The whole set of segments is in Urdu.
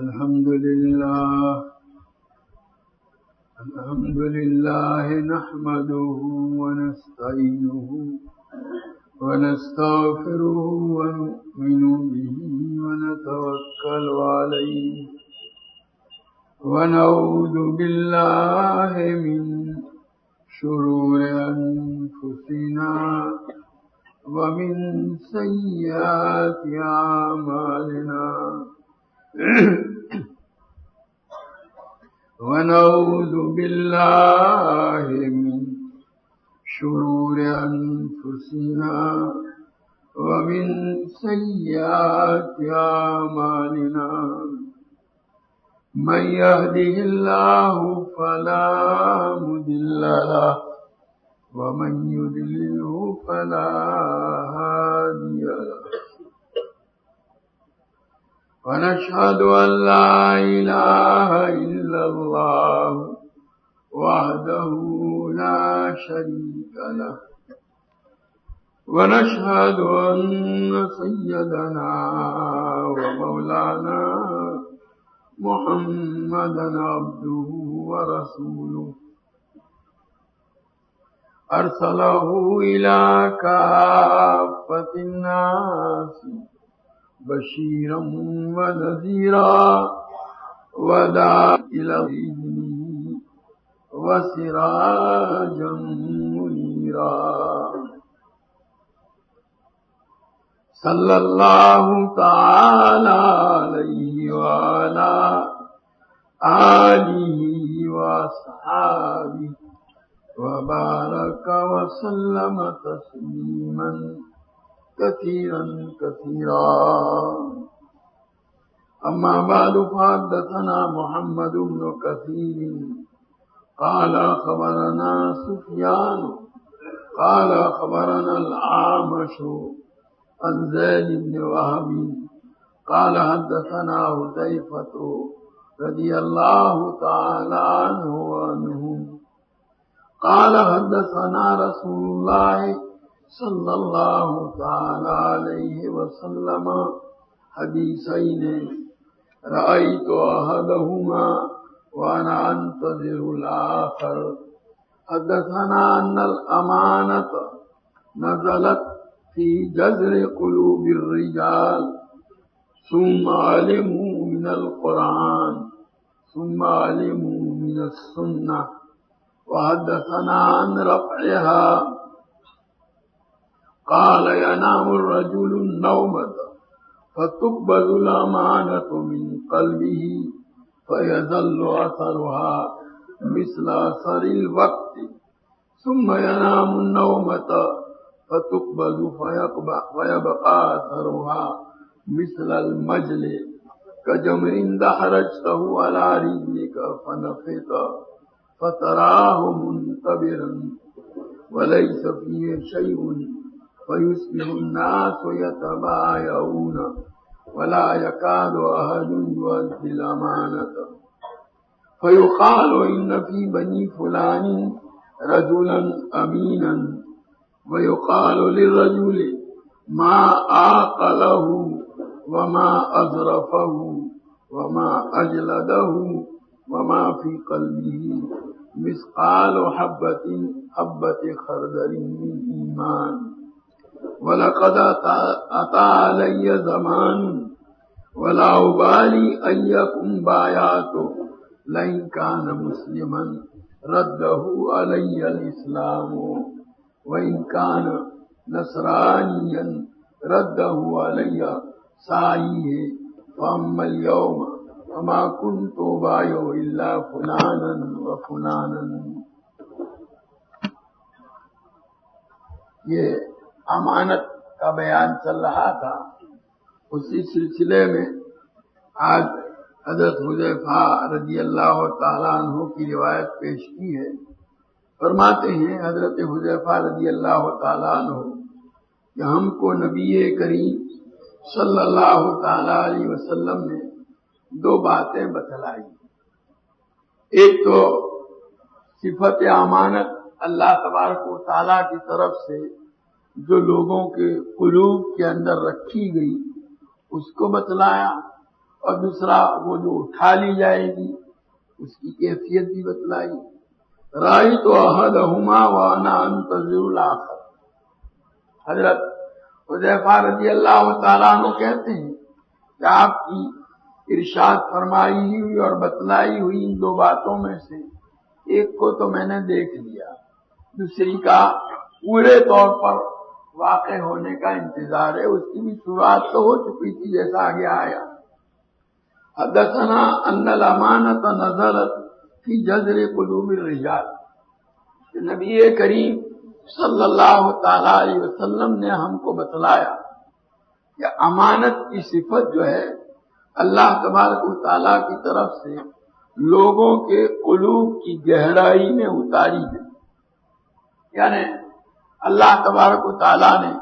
الحمد لله نحمده ونستعينه ونستغفره ونؤمن به ونتوكل عليه ونعوذ بالله من شرور أنفسنا ومن سيئات أعمالنا ونعوذ بالله من شرور أنفسنا ومن سيئات أعمالنا من يهده الله فلا مضل له ومن يضلله فلا هادي له ونشهد أن لا إله إلا الله وحده لا شريك له ونشهد أن سيدنا ومولانا محمدا عبده ورسوله أرسله إلى كافة الناس بشيرا ونذيرا وداعيا إلى بإذنه وسراجا منيرا صلى الله تعالى عليه وعلى آله وأصحابه وبارك وسلم تسليما كثيرا أما بعد فحدثنا محمد بن كثير قال خبرنا سفيان قال خبرنا الأعمش عن زيد بن وهب قال حدثنا حذيفة رضي الله تعالى عنه وعنهم قال حدثنا رسول الله صلى الله تعالى عليه وسلم حديثين رأيت أحدهما وأنا أنتظر الآخر. حدثنا أن الأمانة نزلت في جذر قلوب الرجال ثم علموا من القرآن ثم علموا من السنة. وحدثنا عن رفعها قال ينام الرجل النومة فتقبض الأمانة من قلبه فيظل أثرها مثل أثر الوقت ثم ينام النومة فتقبض فيبقى أثرها مثل المجل كجمر دحرجته على رجلك فنفط فتراه منتبرا وليس فيه شيء فيصبح الناس يتبايعون ولا يكاد أحد يؤدي الأمانة فيقال إن في بني فلان رجلا أمينا ويقال للرجل ما عاقله وما أظرفه وما أجلده وما في قلبه مثقال حبة خردل من إيمان. ولقد أتى علي زمان ولا أبالي أيكم بايعته لئن كان مسلما رده علي الإسلام وإن كان نصرانيا رده علي سعيه. فأما اليوم فما كنت أبايع إلا فلانا وفلانا. یہ امانت کا بیان چل رہا تھا، اسی سلسلے میں آج حضرت حذیفہ رضی اللہ تعالیٰ عنہ کی روایت پیش کی ہے. فرماتے ہیں حضرت حذیفہ رضی اللہ تعالیٰ عنہ کہ ہم کو نبی کریم صلی اللہ تعالیٰ علیہ وسلم نے دو باتیں بتلائی. ایک تو صفت امانت اللہ تبارک و تعالیٰ کی طرف سے جو لوگوں کے قلوب کے اندر رکھی گئی اس کو بتلایا، اور دوسرا وہ جو اٹھا لی جائے گی اس کی کیفیت بھی بتلائی. رأیت احدہما وانا انتظر الاخر. حضرت حذیفہ رضی اللہ تعالیٰ عنہ کہتے ہیں کہ آپ کی ارشاد فرمائی ہوئی اور بتلائی ہوئی ان دو باتوں میں سے ایک کو تو میں نے دیکھ لیا، دوسری کا پورے طور پر واقع ہونے کا انتظار ہے. اس کی بھی شروعات تو ہو چکی تھی جیسا آگے آیا. حدثنا ان الامانۃ نزلت فی جذر قلوب الرجال. نبی کریم صلی اللہ تعالی علیہ وسلم نے ہم کو بتلایا کہ امانت کی صفت جو ہے اللہ تبارک و تعالیٰ کی طرف سے لوگوں کے قلوب کی گہرائی میں اتاری گئی. یعنی اللہ تبارک و تعالیٰ نے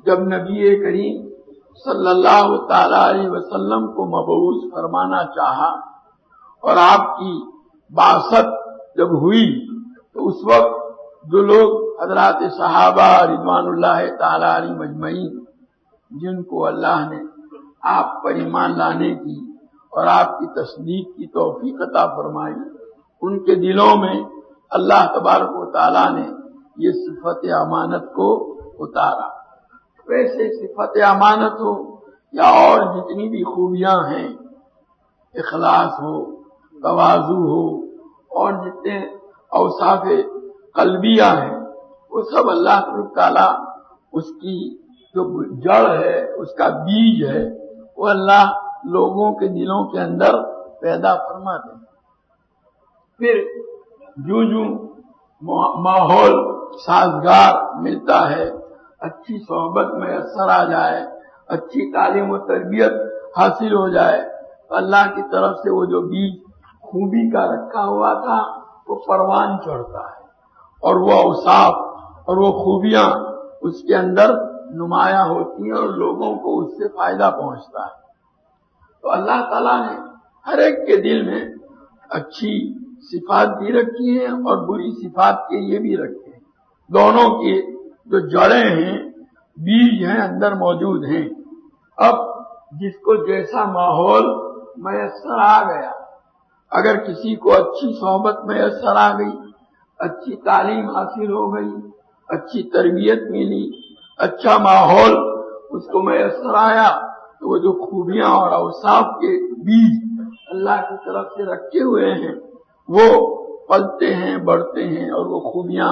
جب نبی کریم صلی اللہ تعالی علیہ وسلم کو مبعوث فرمانا چاہا اور آپ کی بعثت جب ہوئی تو اس وقت جو لوگ حضرات صحابہ رضوان اللہ تعالی علیہم اجمعین جن کو اللہ نے آپ پر ایمان لانے کی اور آپ کی تصدیق کی توفیق عطا فرمائی، ان کے دلوں میں اللہ تبارک و تعالیٰ نے یہ صفت امانت کو اتارا. ویسے صفت امانت ہو یا اور جتنی بھی خوبیاں ہیں، اخلاص ہو، تواضع ہو اور جتنے اوصاف قلبیہ ہیں، وہ سب اللہ تبارک تعالیٰ اس کی جو جڑ ہے، اس کا بیج ہے، وہ اللہ لوگوں کے دلوں کے اندر پیدا فرماتے ہیں. پھر جو ماحول سازگار ملتا ہے، اچھی صحبت میں اثر آ جائے، اچھی تعلیم و تربیت حاصل ہو جائے تو اللہ کی طرف سے وہ جو بیج خوبی کا رکھا ہوا تھا وہ پروان چڑھتا ہے اور وہ اوصاف اور وہ خوبیاں اس کے اندر نمایاں ہوتی ہیں اور لوگوں کو اس سے فائدہ پہنچتا ہے. تو اللہ تعالیٰ نے ہر ایک کے دل میں اچھی صفات بھی رکھی ہیں اور بری صفات کے یہ بھی رکھے ہیں. دونوں کی جو جڑیں ہیں، بیج ہیں، اندر موجود ہیں. اب جس کو جیسا ماحول میسر آ گیا، اگر کسی کو اچھی صحبت میسر آ گئی، اچھی تعلیم حاصل ہو گئی، اچھی تربیت ملی، اچھا ماحول اس کو میسر آیا تو وہ جو خوبیاں اور اوصاف کے بیج اللہ کی طرف سے رکھے ہوئے ہیں وہ پلتے ہیں، بڑھتے ہیں اور وہ خوبیاں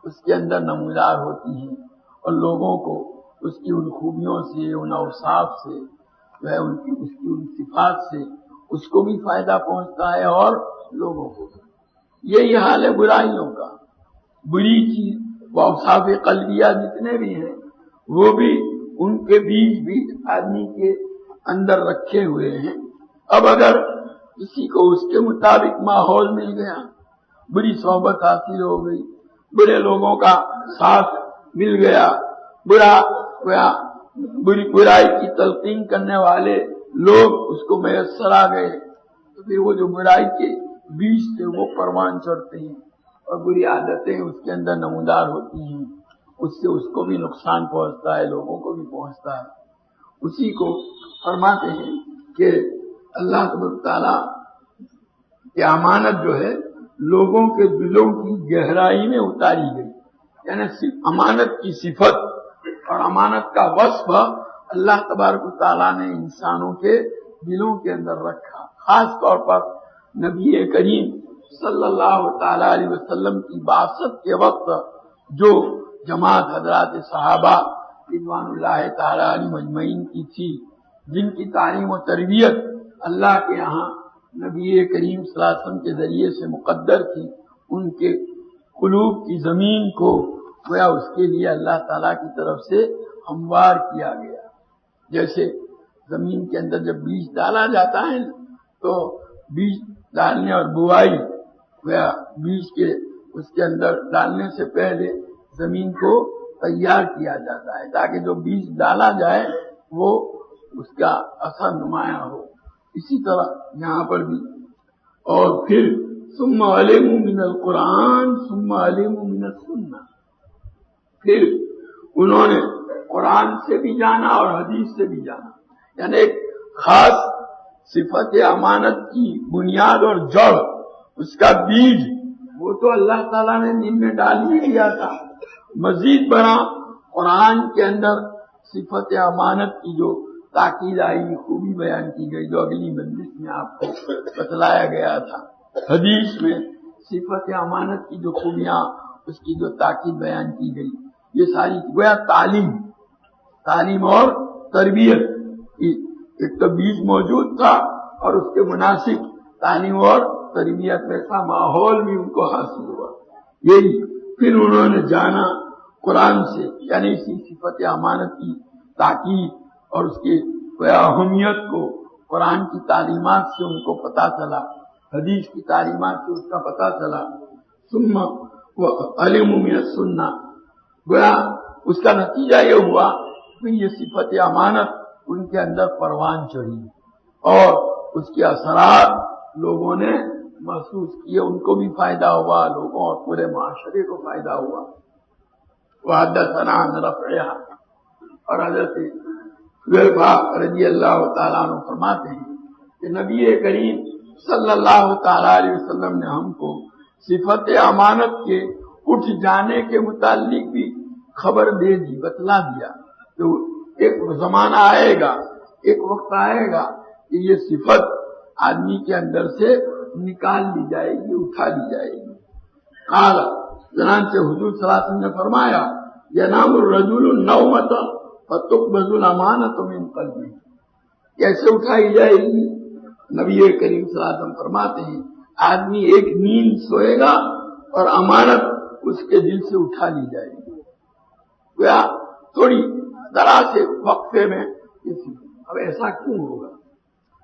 اس کے اندر نمودار ہوتی ہیں اور لوگوں کو اس کی ان خوبیوں سے، ان اوصاف سے، اس کی ان صفات سے اس کو بھی فائدہ پہنچتا ہے اور لوگوں کو بھی. یہی حال ہے برائیوں کا. بری چیز وہ اوصاف قلبیہ جتنے بھی ہیں وہ بھی ان کے بیج بھی آدمی کے اندر رکھے ہوئے ہیں. اب اگر کسی کو اس کے مطابق ماحول مل گیا، بری صحبت حاصل ہو گئی، برے لوگوں کا ساتھ مل گیا، برائی کی تلقین کرنے والے لوگ اس کو میسر آ گئے تو پھر وہ جو برائی کے بیج سے وہ پروان چڑھتے ہیں اور بری عادتیں اس کے اندر نمودار ہوتی ہیں. اس سے اس کو بھی نقصان پہنچتا ہے، لوگوں کو بھی پہنچتا ہے. اسی کو فرماتے ہیں کہ اللہ تبارک تعالیٰ کی امانت جو ہے لوگوں کے دلوں کی گہرائی میں اتاری گئی. یعنی امانت کی صفت اور امانت کا وصف اللہ تبارک تعالیٰ نے انسانوں کے دلوں کے اندر رکھا. خاص طور پر نبی کریم صلی اللہ تعالی علیہ وسلم کی بعثت کے وقت جو جماعت حضرات صحابہ رضوان اللہ تعالی علیہم اجمعین کی تھی، جن کی تعلیم و تربیت اللہ کے یہاں نبی کریم صلی اللہ علیہ وسلم کے ذریعے سے مقدر تھی، ان کے قلوب کی زمین کو گویا اس کے لیے اللہ تعالیٰ کی طرف سے ہموار کیا گیا. جیسے زمین کے اندر جب بیج ڈالا جاتا ہے تو بیج ڈالنے اور بوائی گویا بیج کے اس کے اندر ڈالنے سے پہلے زمین کو تیار کیا جاتا ہے تاکہ جو بیج ڈالا جائے وہ اس کا اثر نمایاں ہو. اسی طرح یہاں پر بھی. اور پھر ثم علموا من القرآن ثم علموا من السنہ، پھر انہوں نے قرآن سے بھی جانا اور حدیث سے بھی جانا. یعنی ایک خاص صفت امانت کی بنیاد اور جڑ، اس کا بیج، وہ تو اللہ تعالیٰ نے دل میں ڈال ہی دیا تھا۔ مزید برآں قرآن کے اندر صفت امانت کی جو تاکید آئی، خوبی بیان کی گئی، جو اگلی مجلس میں آپ کو بتلایا گیا تھا۔ حدیث میں صفت امانت کی جو خوبیاں، اس کی جو تاکید بیان کی گئی، یہ ساری گویا تعلیم اور تربیت، ایک تو بیج موجود تھا اور اس کے مناسب تعلیم اور تربیت ویسا ماحول بھی ان کو حاصل ہوا۔ یہی پھر انہوں نے جانا قرآن سے، یعنی اسی صفت امانت کی تاکید اور اس کی اہمیت کو قرآن کی تعلیمات سے ان کو پتا چلا، حدیث کی تعلیمات سے اس کا پتا چلا۔ ثم علم من السنہ، گویا اس کا نتیجہ یہ ہوا کہ یہ صفت امانت ان کے اندر پروان چڑھی اور اس کے اثرات لوگوں نے محسوس کیے، ان کو بھی فائدہ ہوا، لوگوں اور پورے معاشرے کو فائدہ ہوا۔ وحدثنا عن رفعها، اور حضرت حذیفہ رضی اللہ تعالیٰ عنہ فرماتے ہیں کہ نبی کریم صلی اللہ تعالیٰ علیہ وسلم نے ہم کو صفت امانت کے اٹھ جانے کے متعلق بھی خبر دے دی، بتلا دیا کہ ایک زمانہ آئے گا، ایک وقت آئے گا کہ یہ صفت آدمی کے اندر سے نکال لی جائے گی، اٹھا لی جائے گی۔ قال، چنانچہ حضور صلی اللہ علیہ وسلم نے فرمایا، ینام الرجل النومۃ فتقبض الامانۃ من قلبہ، کیسے اٹھائی جائے گی؟ نبی کریم صلی اللہ علیہ وسلم فرماتے ہیں آدمی ایک نیند سوئے گا اور امانت اس کے دل سے اٹھا لی جائے گی۔ گویا تھوڑی ذرا سے وقفے میں اب ایسا کیوں ہوگا؟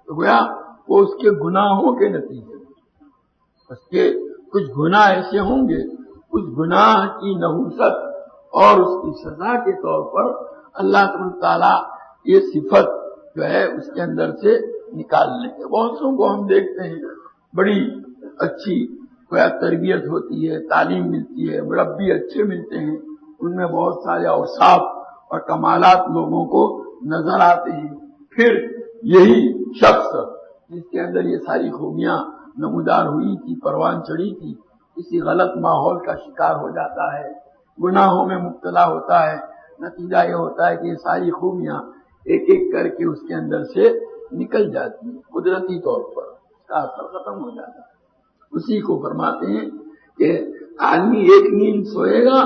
تو گویا وہ اس کے گناہوں کے نتیجے میں، اس کے کچھ گناہ ایسے ہوں گے، اس گناہ کی نحوست اور اس کی سزا کے طور پر اللہ تعالیٰ یہ صفت جو ہے اس کے اندر سے نکال لیں گے۔ بہت سو کو ہم دیکھتے ہیں بڑی اچھی تربیت ہوتی ہے، تعلیم ملتی ہے، مربی اچھے ملتے ہیں، ان میں بہت سارے اوصاف اور کمالات لوگوں کو نظر آتے ہیں، پھر یہی شخص جس کے اندر یہ ساری خوبیاں نمودار ہوئی تھی، پروان چڑھی تھی، کسی غلط ماحول کا شکار ہو جاتا ہے، گناہوں میں مبتلا ہوتا ہے، نتیجہ یہ ہوتا ہے کہ یہ ساری خوبیاں ایک ایک کر کے اس کے اندر سے نکل جاتی ہیں، قدرتی طور پر اس کا اثر ختم ہو جاتا ہے۔ اسی کو فرماتے ہیں کہ آدمی ایک نیند سوئے گا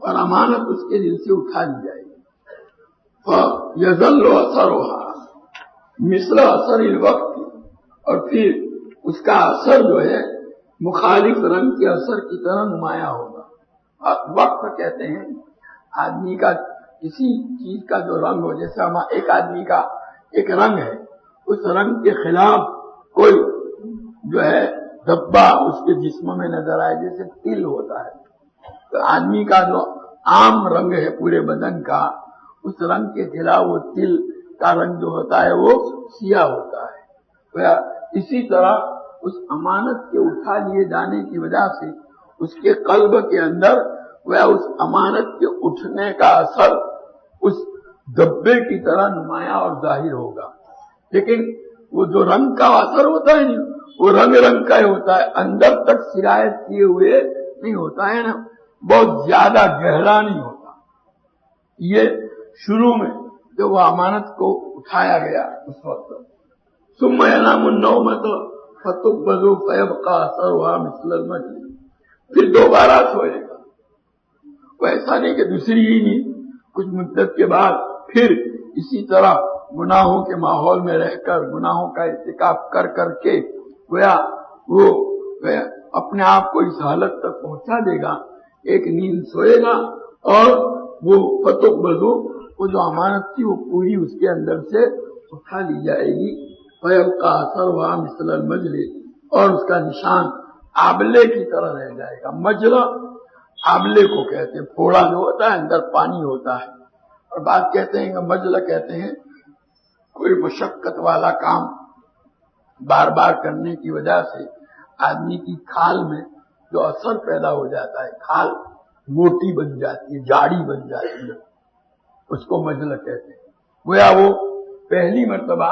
اور امانت اس کے دل سے اٹھا لی جائے گی۔ فَيَظَلُّ أَثَرُهَا مِثْلَ أَثَرِ الْوَقْتِ، اور پھر اس کا اثر جو ہے مخالف رنگ کے اثر کی طرح نمایاں ہوگا۔ وقت کہتے ہیں آدمی کا کسی چیز کا جو رنگ ہو، جیسے ایک آدمی کا ایک رنگ ہے، اس رنگ کے خلاف کوئی جو ہے دھبا اس کے جسم میں نظر آئے، جیسے تل ہوتا ہے، تو آدمی کا جو عام رنگ ہے پورے بدن کا، اس رنگ کے خلاف وہ تل کا رنگ جو ہوتا ہے وہ سیاہ ہوتا ہے۔ اسی طرح اس امانت کے اٹھا لیے جانے کی وجہ سے اس کے قلب کے اندر اس امانت کے اٹھنے کا اثر اس دبے کی طرح نمایاں اور ظاہر ہوگا، لیکن وہ جو رنگ کا اثر ہوتا ہے نا، وہ رنگ کا ہی ہوتا ہے، اندر تک سرایت کیے ہوئے نہیں ہوتا ہے نا، بہت زیادہ گہرا نہیں ہوتا۔ یہ شروع میں جب وہ امانت کو اٹھایا گیا اس وقت، ثم ينام النومۃ فتقبض فيبقى اثرها مثل المجد، پھر دوبارہ سوئے گا، وہ ایسا نہیں کہ دوسری ہی نہیں، کچھ مدت کے بعد پھر اسی طرح گناہوں کے ماحول میں رہ کر، گناہوں کا ارتکاب کر کر کے گویا وہ اپنے آپ کو اس حالت تک پہنچا دے گا، ایک نیند سوئے گا اور وہ فتقبض، وہ جو امانت تھی وہ پوری اس کے اندر سے اٹھا لی جائے گی، فیبقى اثرها مثل المجل، اور اس کا نشان آبلے کی طرح رہ جائے گا۔ مجل آبلے کو کہتے ہیں، پھوڑا جو ہوتا ہے اندر پانی ہوتا ہے، اور بعض کہتے ہیں کہ مجل کہتے ہیں کوئی مشقت والا کام بار بار کرنے کی وجہ سے آدمی کی کھال میں جو اثر پیدا ہو جاتا ہے، کھال موٹی بن جاتی ہے، جاڑی بن جاتی ہے، اس کو مجل کہتے ہیں۔ گویا وہ پہلی مرتبہ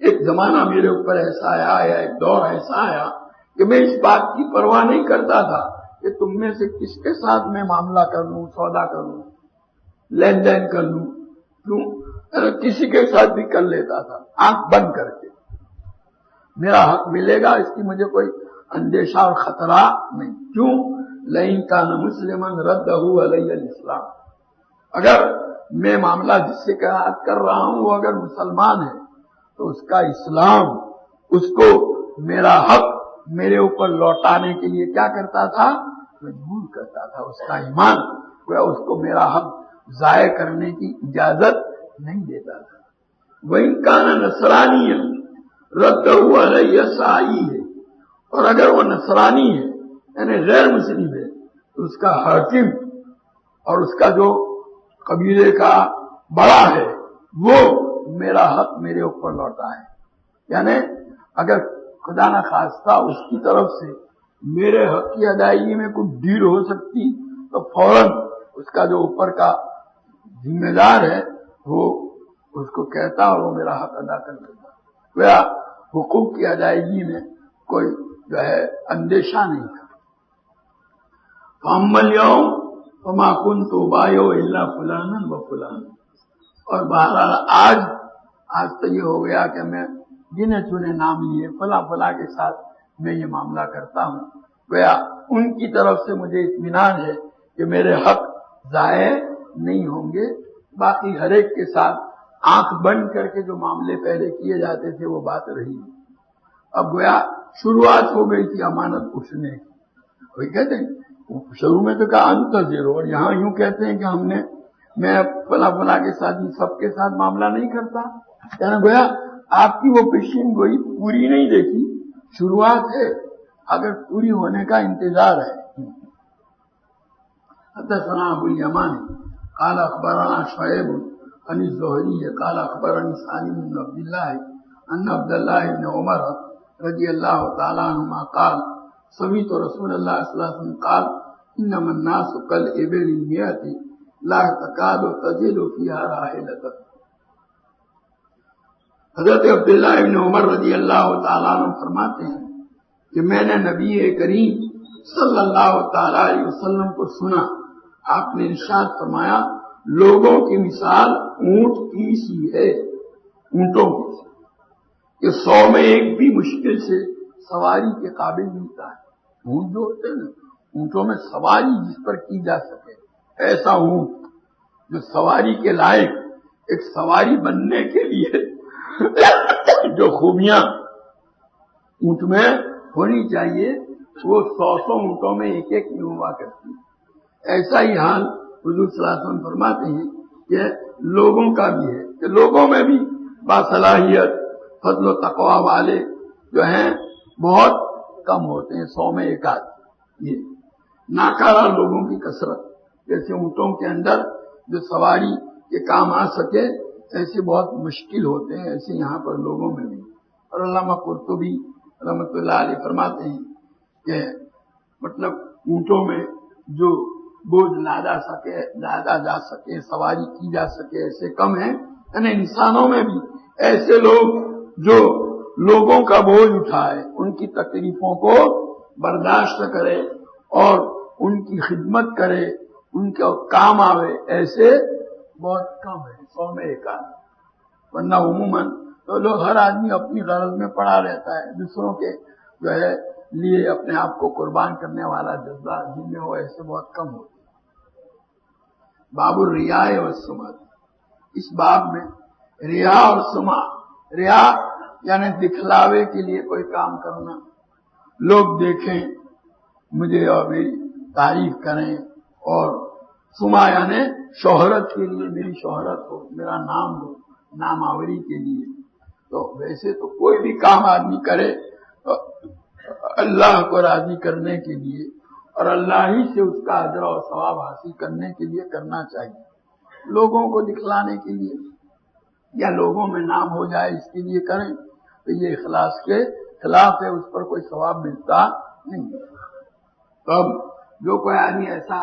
ایک زمانہ میرے اوپر ایسا آیا یا ایک دور ایسا آیا کہ میں اس بات کی پرواہ نہیں کرتا تھا کہ تم میں سے کس کے ساتھ میں معاملہ کر لوں، سودا کر لوں، لین دین کر لوں، کیوں کسی کے ساتھ بھی کر لیتا تھا آنکھ بند کر کے. میرا حق ملے گا اس کی مجھے کوئی اندیشہ اور خطرہ نہیں. کیوں؟ لئن کان مسلمن رده علی الاسلام، اگر میں معاملہ جس سے کر رہا ہوں وہ اگر مسلمان ہے تو اس کا اسلام اس کو میرا حق میرے اوپر لوٹانے کے لیے کیا کرتا تھا؟ مجبور کرتا تھا. اس کا ایمان اس کو میرا حق ضائع کرنے کی اجازت نہیں دیتا تھا. وَإِن كَانَ نَصْرَانِيًّا رَدَّهُ عَلَيَّ عیسائی ہے، اور اگر وہ نصرانی ہے یعنی غیر مسلم ہے تو اس کا حاکم اور اس کا جو قبیلے کا بڑا ہے وہ میرا حق میرے اوپر لوٹا ہے. یعنی اگر خدا نہ خواستہ اس کی طرف سے میرے حق کی ادائیگی میں کچھ دیر ہو سکتی تو فوراً اس کا جو اوپر کا ذمہ دار ہے وہ اس کو کہتا اور وہ میرا حق ادا کر دیتا. وہ حقوق کی ادائیگی میں کوئی جو ہے اندیشہ نہیں تھا. فَأَمَّا الْيَوْمَ فَمَا كُنْتُ أُبَايِعُ إِلَّا فُلَانًا وَفُلَانًا، اور بہرحال آج تو یہ ہو گیا کہ میں گنے چنے نام لیے فلاں فلاں کے ساتھ میں یہ معاملہ کرتا ہوں. گویا ان کی طرف سے مجھے اطمینان ہے کہ میرے حق ضائع نہیں ہوں گے. باقی ہر ایک کے ساتھ آنکھ بند کر کے جو معاملے پہلے کیے جاتے تھے وہ بات رہی. اب گویا شروعات ہو گئی تھی امانت پوچھنے کی. وہی کہتے ہیں شروع میں تو کہا انتظر، اور یہاں یوں کہتے ہیں کہ میں فلاں فلاں کے ساتھ سب کے ساتھ معاملہ نہیں کرتا. یعنی گویا آپ کی وہ پیشین گوئی پوری نہیں دیکھی، شروعات ہے، اگر پوری ہونے کا انتظار ہے. حدثنا ابو الیمان قال اخبرنا شعیب عن الزہری قال اخبرنی سالم بن عبد اللہ ان عبد اللہ بن عمر رضی اللہ تعالی عنہما قال سمعت رسول اللہ صلی اللہ علیہ وسلم قال انما الناس كالابل المئة لا تكاد تجد فيها راحلة. حضرت عبداللہ ابن عمر رضی اللہ تعالیٰ عنہ فرماتے ہیں کہ میں نے نبی کریم صلی اللہ تعالیٰ علیہ وسلم کو سنا، آپ نے ارشاد فرمایا لوگوں کی مثال اونٹ کی سی ہے، اونٹوں کی، کہ 100 میں ایک بھی مشکل سے سواری کے قابل ملتا ہے. اونٹ جو ہوتے ہیں نا، اونٹوں میں سواری جس پر کی جا سکے ایسا اونٹ جو سواری کے لائق، ایک سواری بننے کے لیے جو خوبیاں اونٹ میں ہونی چاہیے وہ 100 اونٹوں میں ایک ایک نہیں ہوا کرتی. ایسا ہی حال حضور صلی اللہ علیہ وسلم فرماتے ہیں کہ لوگوں کا بھی ہے، کہ لوگوں میں بھی باصلاحیت فضل و تقوی والے جو ہیں بہت کم ہوتے ہیں، 100 میں ایک آدھ. یہ ناکارہ لوگوں کی کثرت، جیسے اونٹوں کے اندر جو سواری کے کام آ سکے ایسے بہت مشکل ہوتے ہیں، ایسے یہاں پر لوگوں میں بھی. اور علامہ قرطبی رحمۃ اللہ علیہ فرماتے ہیں کہ مطلب اونٹوں میں جو بوجھ لادا جا سکے، سواری کی جا سکے ایسے کم ہیں. یعنی انسانوں میں بھی ایسے لوگ جو لوگوں کا بوجھ اٹھائے، ان کی تکلیفوں کو برداشت کرے اور ان کی خدمت کرے، ان کے کام آوے، ایسے بہت کم ہے، 100 میں ایک آدمی. ورنہ عموماً تو لوگ ہر آدمی اپنی غرض میں پڑا رہتا ہے، دوسروں کے جو ہے لیے اپنے آپ کو قربان کرنے والا جذبہ جن میں ہو ایسے بہت کم ہوتے. باب الریاء والسمع، اس باب میں ریا اور سمع، ریا یعنی دکھلاوے کے لیے کوئی کام کرنا، لوگ دیکھیں مجھے اور میری تعریف کریں، اور سمع یعنی شہرت کے لیے، میری شہرت ہو، میرا نام ہو، نام آوری کے لیے. تو ویسے تو کوئی بھی کام آدمی کرے تو اللہ کو راضی کرنے کے لیے اور اللہ ہی سے اس کا اجر اور ثواب حاصل کرنے کے لیے کرنا چاہیے. لوگوں کو دکھلانے کے لیے یا لوگوں میں نام ہو جائے اس کے لیے کریں تو یہ اخلاص کے خلاف ہے، اس پر کوئی ثواب ملتا نہیں. تب جو کوئی آدمی ایسا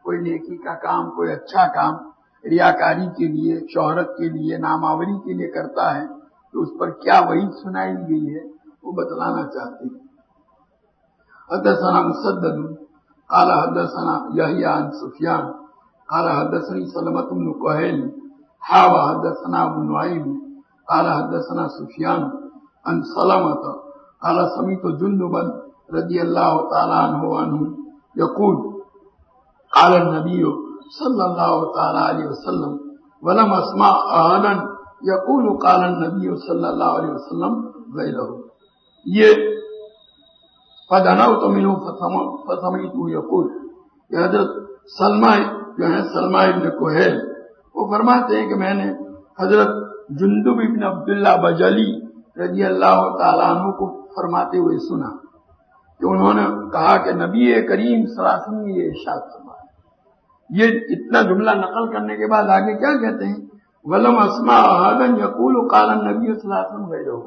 کوئی نیکی کا کام، کوئی اچھا کام ریاکاری کے لیے، شہرت کے لیے، نام آوری کے لیے کرتا ہے کہ اس پر کیا وعید سنائی گئی ہے وہ بتلانا چاہتے ہیں۔ حدثنا مسدد قال حدثنا یحیی عن سفیان قال حدثني سلمة بن كهيل حدثنا ابو نعيم قال حدثنا سفيان عن سلمة قال سمعت جندبا رضي الله تعالى عنه يقول قال النبي صلى الله تعالى عليه وسلم ولم اسمع احدا يقول قال النبي صلى الله عليه وسلم غيره۔ یہ فدنوت منه فسمعته يقول، کہ حضرت سلمہ جو ہیں سلمہ ابن کوہیل وہ فرماتے ہیں کہ میں نے حضرت جندب ابن عبداللہ بجلی رضی اللہ تعالیٰ عنہ کو فرماتے ہوئے سنا کہ انہوں نے کہا کہ نبی کریم صلی اللہ علیہ وسلم نے یہ ارشاد فرمایا۔ یہ اتنا جملہ نقل کرنے کے بعد آگے کیا کہتے ہیں؟ ولم اسمع احدا یقول قال النبی صلی اللہ علیہ وسلم غیرہ،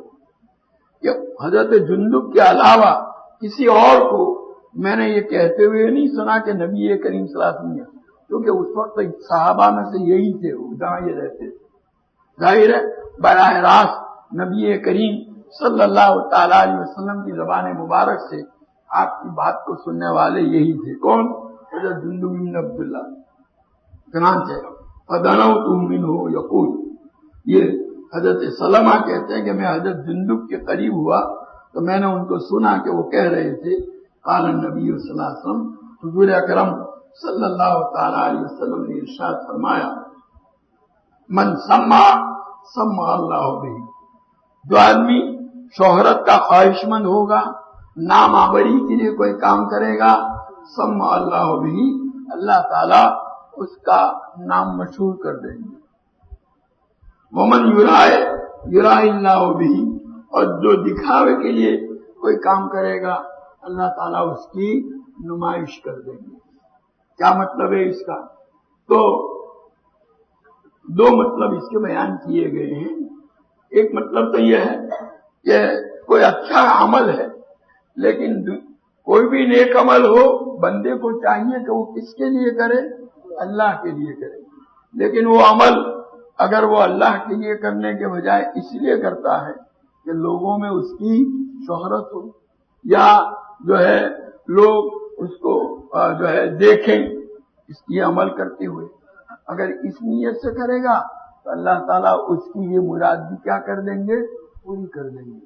کہ حضرت جندب کے علاوہ کسی اور کو میں نے یہ کہتے ہوئے نہیں سنا کہ نبی کریم صلی اللہ علیہ وسلم نے، کیونکہ اس وقت صحابہ میں سے یہی تھے جہاں یہ رہتے تھے، ظاہر ہے براہ راست نبی کریم صلی اللہ تعالی علیہ وسلم کی زبان مبارک سے آپ کی بات کو سننے والے یہی تھے۔ کون؟ حضرت جندب بن عبداللہ۔ چنانچہ فدنوت منہ یقول، یہ حضرت سلمہ کہتے ہیں کہ میں حضرت جندب کے قریب ہوا تو میں نے ان کو سنا کہ وہ کہہ رہے تھے قال النبی صلی اللہ علیہ وسلم، حضور اکرم صلی اللہ تعالی علیہ وسلم نے ارشاد فرمایا من سمع سمع اللہ بہ، جو آدمی شہرت کا خواہش مند ہوگا، نام آوری کے لیے کوئی کام کرے گا، سمع اللہ بہ، اللہ تعالیٰ اس کا نام مشہور کر دیں گے۔ ومن یرائے یرائے اللہ بہ، اور جو دکھاوے کے لیے کوئی کام کرے گا اللہ تعالیٰ اس کی نمائش کر دیں گے۔ کیا مطلب ہے اس کا؟ تو دو مطلب اس کے بیان کیے گئے ہیں۔ ایک مطلب تو یہ ہے کہ کوئی اچھا عمل ہے، لیکن کوئی بھی نیک عمل ہو بندے کو چاہیے کہ وہ کس کے لیے کرے؟ اللہ کے لیے کرے، لیکن وہ عمل اگر وہ اللہ کے لیے کرنے کے بجائے اس لیے کرتا ہے کہ لوگوں میں اس کی شہرت ہو، یا جو ہے لوگ اس کو جو ہے دیکھیں اس کی عمل کرتے ہوئے، اگر اس نیت سے کرے گا تو اللہ تعالیٰ اس کی یہ مراد بھی کیا کر دیں گے؟ پوری کر دیں گے۔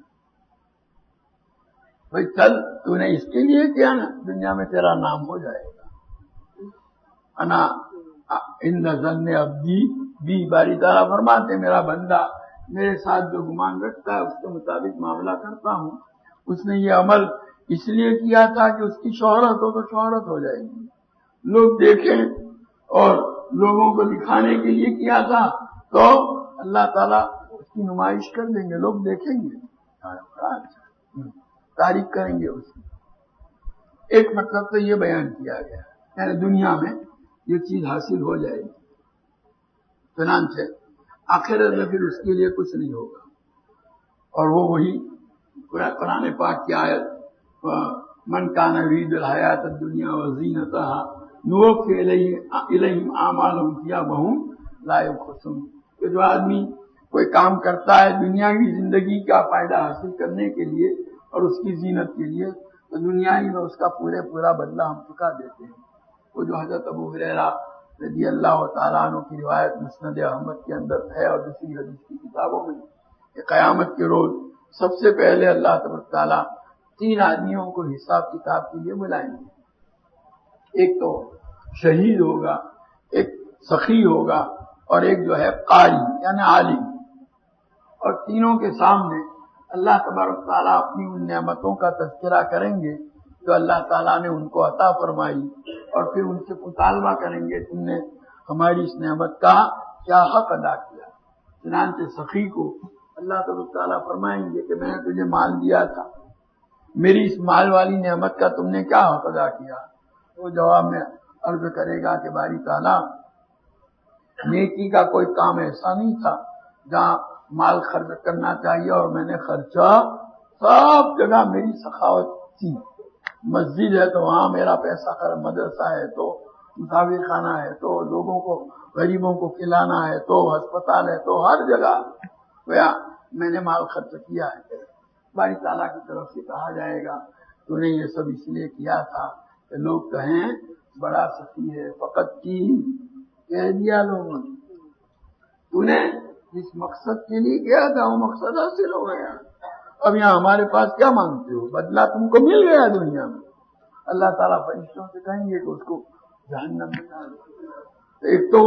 بھائی چل تو نے اس کے لیے کیا نا، دنیا میں تیرا نام ہو جائے گا۔ انا ان ظن عبدی بھی، باری تعالیٰ فرماتے میرا بندہ میرے ساتھ جو گمان رکھتا ہے اس کے مطابق معاملہ کرتا ہوں۔ اس نے یہ عمل اس لیے کیا تھا کہ اس کی شہرت ہو تو شہرت ہو جائے گی، لوگ دیکھیں، اور لوگوں کو دکھانے کے لیے کیا تھا تو اللہ تعالیٰ اس کی نمائش کر دیں گے، لوگ دیکھیں گے، تعریف کریں گے اس کی۔ ایک مطلب تو یہ بیان کیا گیا، یعنی دنیا میں یہ چیز حاصل ہو جائے گی، چنانچہ آخرت میں پھر اس کے لیے کچھ نہیں ہوگا۔ اور وہ وہی قرآن پاک کی آیت من کان یرید الحیات الدنیا وزینتها نوفی الیہم اعمالہم فیہا وہم لا یبخسون، کہ جو آدمی کوئی کام کرتا ہے دنیا کی زندگی کا فائدہ حاصل کرنے کے لیے اور اس کی زینت کے لیے، تو دنیا ہی میں اس کا پورا بدلہ ہم چکا دیتے ہیں۔ وہ جو حضرت ابو ہریرہ رضی اللہ تعالیٰ عنہ کی روایت مسند احمد کے اندر ہے اور دوسری حدیث کی کتابوں میں، کہ قیامت کے روز سب سے پہلے اللہ تبارک تعالیٰ 3 آدمیوں کو حساب کتاب کے لیے بلائیں گے۔ ایک تو شہید ہوگا، ایک سخی ہوگا، اور ایک جو ہے قاری یعنی عالم، اور تینوں کے سامنے اللہ تبارک تعالیٰ اپنی ان نعمتوں کا تذکرہ کریں گے جو اللہ تعالیٰ نے ان کو عطا فرمائی، اور پھر ان سے مطالبہ کریں گے تم نے ہماری اس نعمت کا کیا حق ادا کیا۔ چنانچہ سخی کو اللہ تبارک تعالیٰ فرمائیں گے کہ میں نے تجھے مال دیا تھا، میری اس مال والی نعمت کا تم نے کیا حق ادا کیا؟ وہ جواب میں عرض کرے گا کہ باری تعالیٰ نیکی کا کوئی کام ایسا نہیں تھا جہاں مال خرچ کرنا چاہیے اور میں نے خرچہ سب جگہ میری سخاوت تھی، مسجد ہے تو وہاں میرا پیسہ خرچ، مدرسہ ہے تو مسافر خانہ ہے تو لوگوں کو غریبوں کو کھلانا ہے تو ہسپتال ہے تو ہر جگہ میں نے مال خرچ کیا ہے. باری تعالیٰ کی طرف سے کہا جائے گا تو نے یہ سب اس لیے کیا تھا کہ لوگ کہیں بڑا سخی ہے. فقط کی کہہ دیا لوگوں نے تو نے جس مقصد کے لیے کیا تھا وہ مقصد حاصل ہو گیا. اب یہاں ہمارے پاس کیا مانگتے ہو؟ بدلہ تم کو مل گیا دنیا میں. اللہ تعالیٰ فرشتوں سے کہیں گے کہ اس کو جہنم میں ڈال دو. ایک تو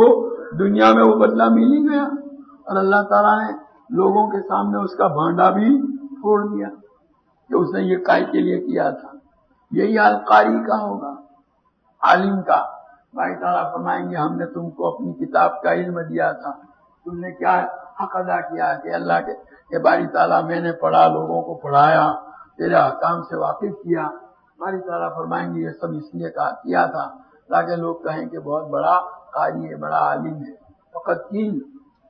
دنیا میں وہ بدلہ مل ہی گیا اور اللہ تعالیٰ نے لوگوں کے سامنے اس کا بھانڈا بھی چھوڑ دیا کہ اس نے یہ کائی کے لیے کیا تھا. یہی حال قاری کا ہوگا، عالم کا. بھائی تعالیٰ فرمائیں گے ہم نے تم کو اپنی کتاب کا علم دیا تھا، تم نے کیا حق ادا کیا کہ اللہ کے کہ باری تعالیٰ میں نے پڑھا، لوگوں کو پڑھایا، تیرے احکام سے واقف کیا. باری تعالیٰ فرمائیں گے یہ سب اس لیے کیا تھا تاکہ لوگ کہیں کہ بہت بڑا قاری ہے، بڑا عالم ہے. فقط تین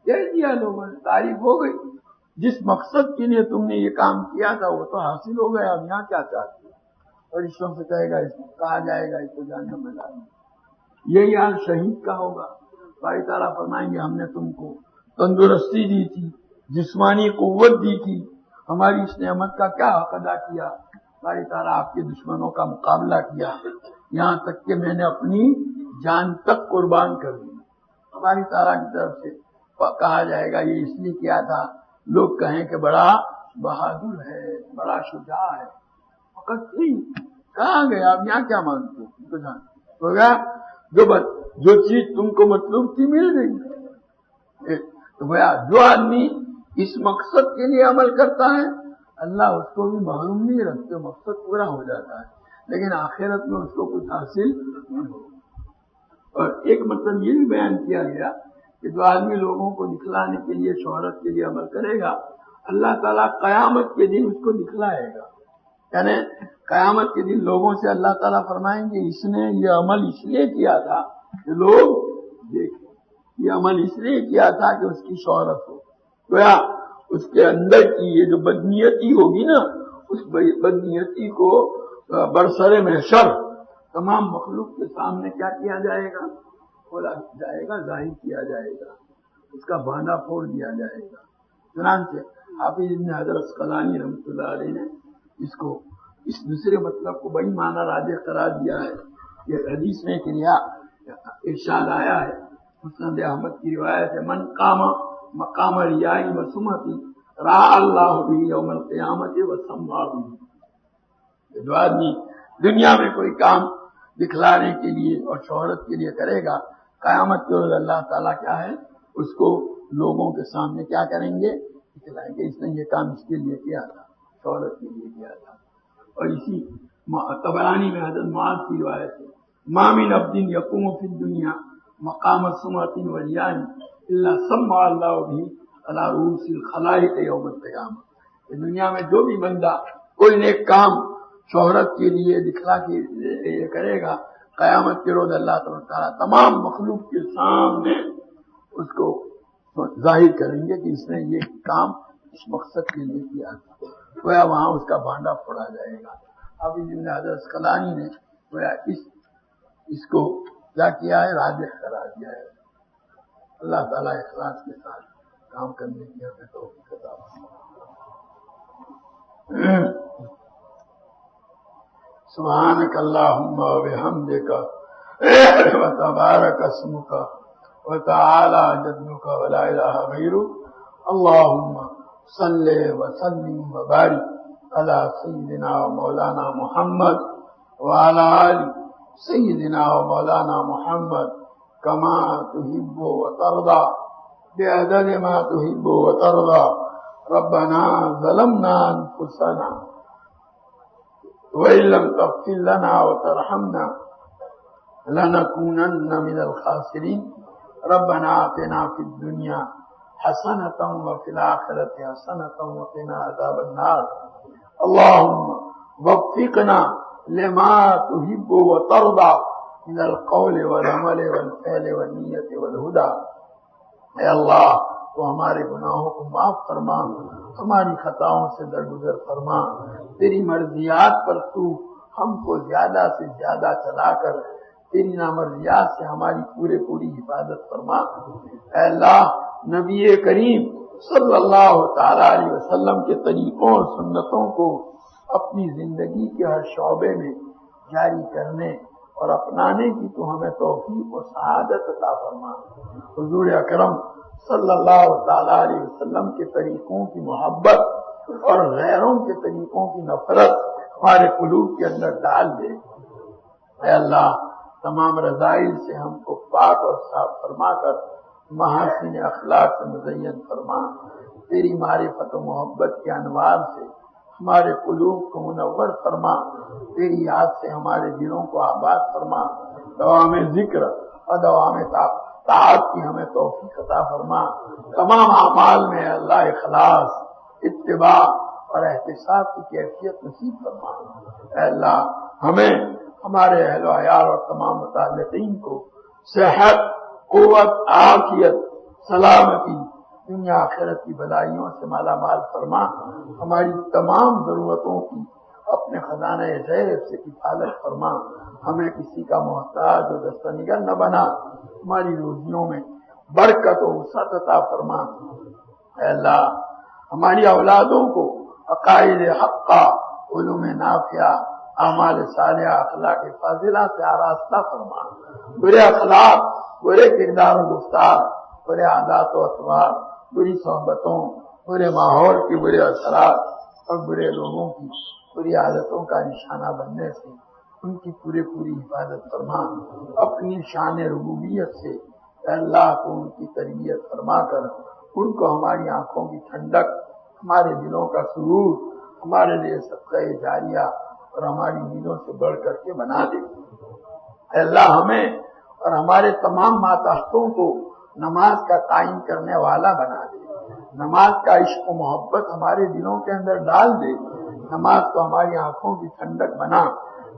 کہہ دیا لوگوں نے، تعریف ہو گئی. جس مقصد کے لیے تم نے یہ کام کیا تھا وہ تو حاصل ہو گیا، اب یہاں کیا چاہتے ہو؟ اور فرشتوں سے کہے گا، اس کو کہا جائے گا اس کو جہنم میں ڈالنا. یہی حال شہید کا ہوگا. باری تعالیٰ فرمائیں گے ہم نے تم کو تندرستی دی تھی، جسمانی قوت دی تھی، ہماری اس نعمت کا کیا حق ادا کیا؟ باری تعالیٰ آپ کے دشمنوں کا مقابلہ کیا، یہاں تک کہ میں نے اپنی جان تک قربان کر دی. ہماری تعالیٰ کی طرف سے کہا جائے گا یہ اس لیے کیا تھا لوگ کہیں کہ بڑا بہادر ہے، بڑا شجاع ہے. فقط نہیں کہاں گیا، اب یہاں کیا مانگتے ہو گیا؟ جو چیز تم کو مطلوب تھی مل گئی. تو گویا جو آدمی اس مقصد کے لیے عمل کرتا ہے اللہ اس کو بھی محروم نہیں رکھتے، مقصد پورا ہو جاتا ہے، لیکن آخرت میں اس کو کچھ حاصل نہیں ہو. اور ایک مطلب یہ بھی بیان کیا گیا کہ جو آدمی لوگوں کو دکھلانے کے لیے، شہرت کے لیے عمل کرے گا، اللہ تعالیٰ قیامت کے دن اس کو دکھلائے گا. یعنی قیامت کے دن لوگوں سے اللہ تعالیٰ فرمائیں گے اس نے یہ عمل اس لیے کیا تھا کہ لوگ دیکھیں، یہ عمل اس لیے کیا تھا کہ اس کی شہرت ہو. گویا اس کے اندر کی یہ جو بدنیتی ہوگی نا، اس بدنیتی کو برسر محشر تمام مخلوق کے سامنے کیا کیا جائے گا؟ کھولا جائے گا، ظاہر کیا جائے گا، اس کا بھانڈا پھوڑ دیا جائے گا. چنانچہ حافظ ابن حجر اسقلانی رحمۃ اللہ علیہ نے اس دوسرے مطلب کو بڑی معنی راجح قرار دیا ہے. یہ حدیث میں کریا ارشاد آیا ہے، مسند احمد کی روایت ہے، من قام مقام ریاء و سمعتی راء اللہ بھی یوم القیامت و سمع بھی. جو آدمی دنیا میں کوئی کام دکھلانے کے لیے اور شہرت کے لیے کرے گا، قیامت کے روز اللہ تعالیٰ کیا ہے اس کو لوگوں کے سامنے کیا کریں گے؟ دکھلائیں گے اس نے یہ کام اس کے لیے کیا تھا، شہرت کے لیے کیا تھا. اور اسی طبرانی میں حضرت معاذ کی روایت ہے، ما من عبد یقوم فی الدنیا مقام سمعۃ و ریاء الا سمع اللہ بھی علی رؤوس الخلائق یوم القیامہ. دنیا میں جو بھی بندہ کوئی نیک کام شہرت کے لیے دکھلا کے لیے کرے گا، قیامت کے روز اللہ تعالیٰ تمام مخلوق کے سامنے اس کو ظاہر کریں گے کہ اس نے یہ کام اس مقصد کے لیے کیا تھا. گویا وہاں اس کا بھانڈا پھوڑا جائے گا. اب ابن حجر اسقلانی نے گویا اس کو کیا کیا ہے؟ راجح قرار دیا ہے. اللہ تعالیٰ اخلاص کے ساتھ کام کرنے کی ہمیں توفیق عطا فرمائے. سبحانک اللہم و بحمدک و تبارک اسمک و تعالی جدک و لا الہ غیرک. اللہم صلی وسلم و بارک علی سیدنا و مولانا محمد وعلی آل سیدنا و مولانا محمد کما تحب و ترضى بعدد ما تحب و ترضى. ربنا ظلمنا انفسنا وإن لم تغفر لنا وترحمنا لنكونن من الخاسرين. ربنا آتنا في الدنيا حسنة وفي الآخرة حسنة وقنا عذاب النار. اللهم وفقنا لما تحب وترضى من القول والعمل والفعل والنية والهدى. اے اللہ تو ہمارے گناہوں کو معاف فرما، ہماری خطاؤں سے درگزر فرما. تیری مرضیات پر تو ہم کو زیادہ سے زیادہ چلا کر تیری نامرضیات سے ہماری پوری حفاظت فرما. اے اللہ نبی کریم صلی اللہ تعالی علیہ وسلم کے طریقوں اور سنتوں کو اپنی زندگی کے ہر شعبے میں جاری کرنے اور اپنانے کی تو ہمیں توفیق و سعادت عطا فرما۔ حضور اکرم صلی اللہ تعالی علیہ وسلم کے طریقوں کی محبت اور غیروں کے طریقوں کی نفرت ہمارے قلوب کے اندر ڈال دے۔ اے اللہ، تمام رذائل سے ہم کو پاک اور صاف فرما کر محاسن اخلاق سے مزین فرما۔ تیری معرفت و محبت کے انوار سے ہمارے قلوب کو منور فرما۔ تیری یاد سے ہمارے دلوں کو آباد فرما۔ دوام ذکر اور دوام طاعت کی ہمیں توفیق عطا فرما۔ تمام اعمال میں اللہ اخلاص، اتباع اور احتساب کی کیفیت نصیب فرما۔ اے اللہ، ہمیں، ہمارے اہل و عیال اور تمام متعلقین کو صحت، قوت، عافیت، سلامتی، دنیا آخرت کی بھلائیوں سے مالا مال فرما۔ ہماری تمام ضرورتوں کی اپنے خزانہ غیب سے کفالت فرما۔ ہمیں کسی کا محتاج و دستنگر نہ بنا۔ ہماری روزیوں میں برکت و وسعت عطا فرما۔ اے اللہ، ہماری اولادوں کو عقائد حقہ، علوم نافعہ، اعمال صالحہ، اخلاق فاضلہ سے آراستہ فرما۔ برے اخلاق، برے کردار و گفتار، برے عادات و اطوار، بری صحبتوں، برے ماحول کے برے اثرات اور برے لوگوں کی بری عادتوں کا نشانہ بننے سے ان کی پوری حفاظت فرما۔ اپنی شان ربوبیت سے اے اللہ کو ان کی تربیت فرما کر ان کو ہماری آنکھوں کی ٹھنڈک، ہمارے دلوں کا سرور، ہمارے لیے صدقہ جاریہ اور ہماری نیندوں سے بڑھ کر کے بنا دے۔ اے اللہ، ہمیں اور ہمارے تمام ماتحتوں کو نماز کا قائم کرنے والا بنا دے۔ نماز کا عشق و محبت ہمارے دلوں کے اندر ڈال دے۔ نماز کو ہماری آنکھوں کی ٹھنڈک بنا۔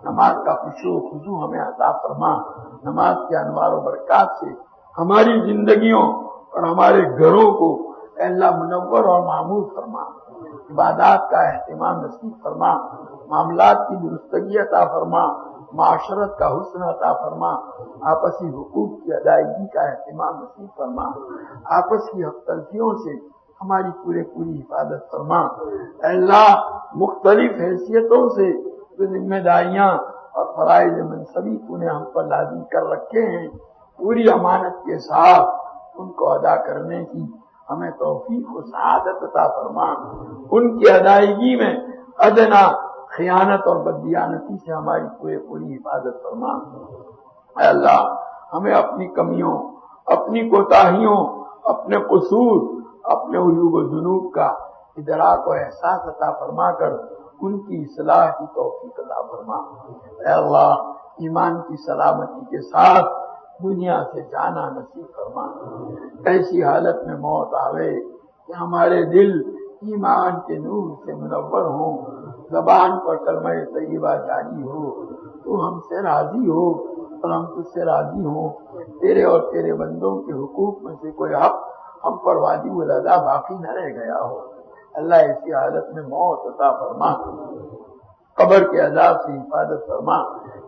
نماز کا خشوع و خضوع ہمیں عطا فرما۔ نماز کے انوار و برکات سے ہماری زندگیوں اور ہمارے گھروں کو اے اللہ منور اور معمور فرما۔ عبادات کا اہتمام نصیب فرما۔ معاملات کی درستگی عطا فرما۔ معاشرت کا حسن عطا فرما۔ آپسی حقوق کی ادائیگی کا اہتمام نصیب فرما۔ آپس کی حق تلفیوں سے ہماری پوری حفاظت فرما۔ اے اللہ، مختلف حیثیتوں سے جو ذمہ داریاں اور فرائض منصبی تو نے ہم پر لازم کر رکھے ہیں، پوری امانت کے ساتھ ان کو ادا کرنے کی ہمیں توفیق و سعادت عطا فرما۔ ان کی ادائیگی میں ادنا خیانت اور بددیانتی سے ہماری پوری حفاظت فرما۔ اے اللہ، ہمیں اپنی کمیوں، اپنی کوتاہیوں، اپنے قصور، اپنے عیوب و ذنوب کا ادراک و احساس عطا فرما کر ان کی اصلاح کی توفیق عطا فرما۔ اے اللہ، ایمان کی سلامتی کے ساتھ دنیا سے جانا نصیب فرما۔ ایسی حالت میں موت آوے کہ ہمارے دل ایمان کے نور سے منور ہوں، زبان پر کلمہ طیبہ جاری ہو، تو ہم سے راضی ہو اور ہم تجھ سے راضی ہوں۔ تیرے اور تیرے بندوں کے حقوق میں سے کوئی حق ہم پر واجب الادا باقی نہ رہ گیا ہو۔ اللہ، ایسی حالت میں موت عطا فرما۔ قبر کے عذاب سے حفاظت فرما۔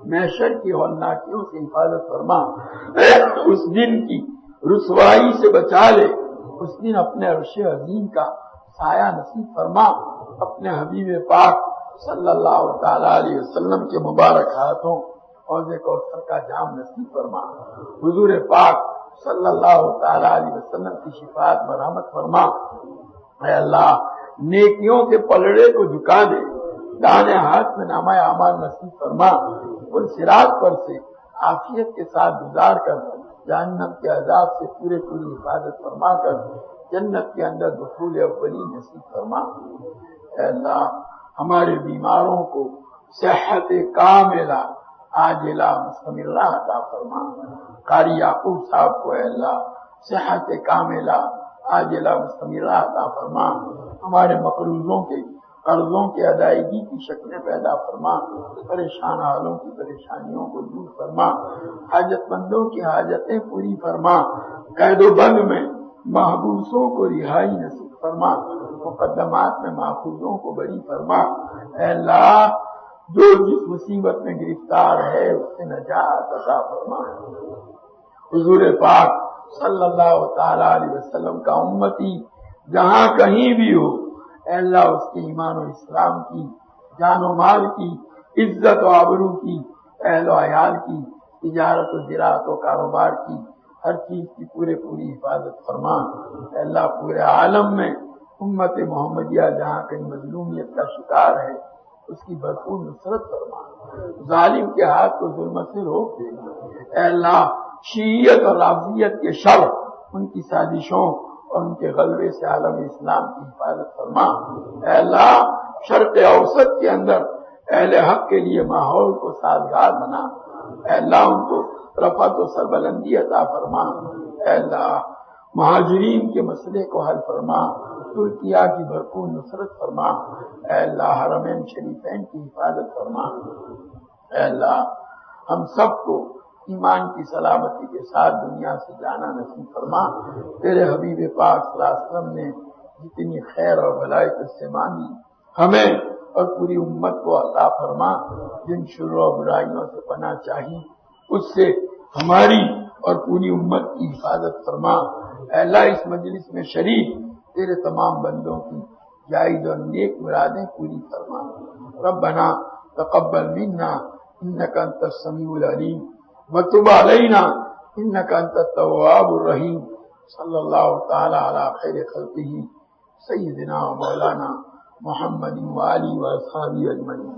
محشر کی ہولناکیوں سے حفاظت فرما۔ اس دن کی رسوائی سے بچا لے۔ اس دن اپنے عرش عظیم کا سایہ نصیب فرما۔ اپنے حبیب پاک صلی اللہ تعالی علیہ وسلم کے مبارک ہاتھوں حوض کوثر کا جام نصیب فرما۔ حضور پاک صلی اللہ تعالی علیہ وسلم کی شفاعت مرحمت فرما۔ اے اللہ، نیکیوں کے پلڑے کو جھکا دے، دانے ہاتھ میں نامہ اعمال نصیب فرما۔ ان صراط پر سے عافیت کے ساتھ گزار کر جہنم کے عذاب سے پوری حفاظت فرما کر جنت کے اندر دخول اولی نصیب فرما۔ اے اللہ، ہمارے بیماروں کو صحت کاملہ عاجلہ مستمرہ عطا فرما۔ قاری یعقوب صاحب کو اے اللہ صحت کاملہ عاجلہ مستمرہ عطا فرما۔ ہمارے مقروضوں کے قرضوں کی ادائیگی کی شکلیں پیدا فرما۔ پریشان حالوں کی پریشانیوں کو دور فرما۔ حاجت مندوں کی حاجتیں پوری فرما۔ قید و بند میں محبوسوں کو رہائی نصیب فرما۔ مقدمات میں ماخوذوں کو بری فرما۔ اے اللہ، جو جس مصیبت میں گرفتار ہے اس سے نجات عطا فرما۔ حضور پاک صلی اللہ تعالی علیہ وسلم کا امتی جہاں کہیں بھی ہو اے اللہ اس کے ایمان و اسلام کی، جان و مال کی، عزت و آبرو کی، اہل و عیال کی، تجارت و زراعت و کاروبار کی، ہر چیز کی پوری حفاظت فرما۔ اے اللہ پورے عالم میں امت محمدیہ جہاں کہیں مظلومیت کا شکار ہے اس کی بھرپور نصرت فرما، ظالم کے ہاتھ کو ظلم سے روک دے۔ اے اللہ شیعیت اور رافضیت کے شر، ان کی سازشوں اور ان کے غلبے سے عالم اسلام کی حفاظت فرما۔ اے اللہ شرق اوسط کے اندر اہل حق کے لیے ماحول کو سازگار بنا۔ اے اللہ ان کو رفعت و سربلندی عطا فرما۔ اے اللہ مہاجرین کے مسئلے کو حل فرما، ترکیہ کی بھرپور نصرت فرما۔ اے اللہ حرمین شریفین کی حفاظت فرما۔ اے اللہ ہم سب کو ایمان کی سلامتی کے ساتھ دنیا سے جانا نصیب فرما۔ تیرے حبیب پاک صلی اللہ علیہ وسلم نے جتنی خیر اور بھلائی سے مانگی ہمیں اور پوری امت کو عطا فرما۔ جن شرور و برائیوں سے پناہ چاہی اس سے ہماری اور پوری امت کی حفاظت فرما۔ اے اللہ اس مجلس میں شریک تیرے تمام بندوں کی جائز اور نیک مرادیں پوری فرما۔ ربنا تقبل منا انك انت السميع العليم وتب علينا انك انت التواب الرحيم صلی اللہ تعالی علی خیر خلقہ سیدنا و مولانا محمد وآلہ و اصحابہ اجمعین۔